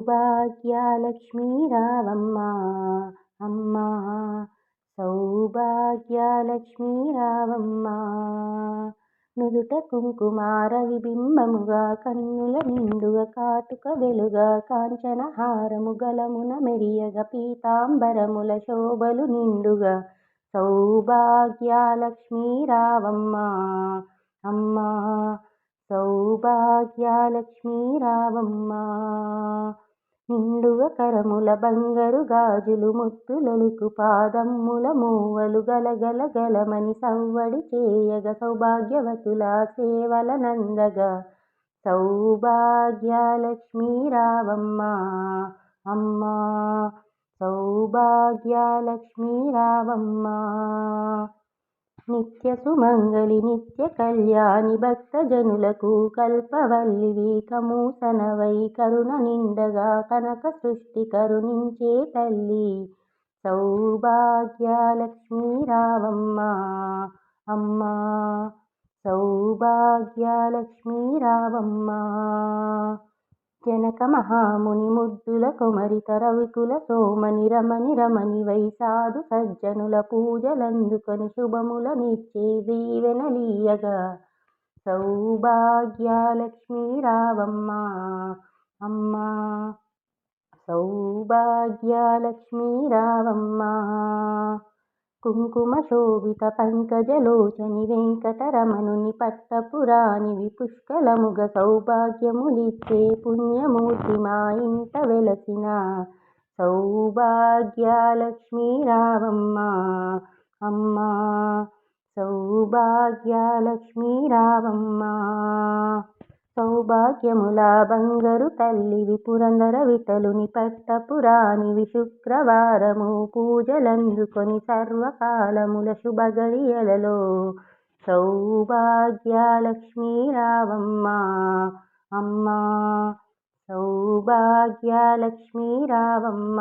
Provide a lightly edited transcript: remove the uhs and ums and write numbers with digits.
సౌభాగ్యలక్ష్మీ రావమ్మ అమ్మా సౌభాగ్యలక్ష్మీ రావమ్మ. నుదుట కుంకుమార విబింబముగా కన్నుల నిండుగా కాటుక వెలుగా కాంచన హారము గలమున మెరియగా పీతాంబరముల శోభలు నిండుగా సౌభాగ్యలక్ష్మీ రావమ్మ అమ్మా సౌభాగ్యలక్ష్మీ రావమ్మ. నిండుగా కరముల బంగారు గాజులు ముత్తులొలుకు పాదమ్ముల మూవలు గలగల గలమని సవ్వడి చేయగ సౌభాగ్యవతుల సేవల నందగా సౌభాగ్యలక్ష్మీ రావమ్మ అమ్మా సౌభాగ్యలక్ష్మీ రావమ్మ. నిత్య సుమంగళి నిత్య కళ్యాణి భక్తజనులకు కల్పవల్లివి కమూసనవై కరుణ నిండగా కనక సృష్టి కరుణించే తల్లి సౌభాగ్యలక్ష్మీ రావమ్మ అమ్మా సౌభాగ్యలక్ష్మీ రావమ్మ. జనక మహాముని ముద్దుల కొమరిత రవికుల సోమని రమణి రమణివై సాధు సజ్జనుల పూజలందుకొని శుభముల నిచ్చే దీవెనలీయగా సౌభాగ్యలక్ష్మీ రావమ్మ అమ్మా సౌభాగ్యలక్ష్మీ రావమ్మ. కుంకుమ శోభిత పంకజలోచని వెంకటరమణుని పట్టపురాణివి పుష్కలముగ సౌభాగ్యములిచ్చే పుణ్యమూర్తి మా ఇంట వెలసిన సౌభాగ్యలక్ష్మీ రావమ్మ అమ్మా సౌభాగ్యలక్ష్మీ రావమ్మ. సౌభాగ్యముల బంగారు తల్లివి పురందర విఠలుని పట్టపురాణివి శుక్రవారము పూజలందుకొని సర్వకాలముల శుభగడియలలో సౌభాగ్యలక్ష్మీ రావమ్మ అమ్మా సౌభాగ్యలక్ష్మీ రావమ్మ.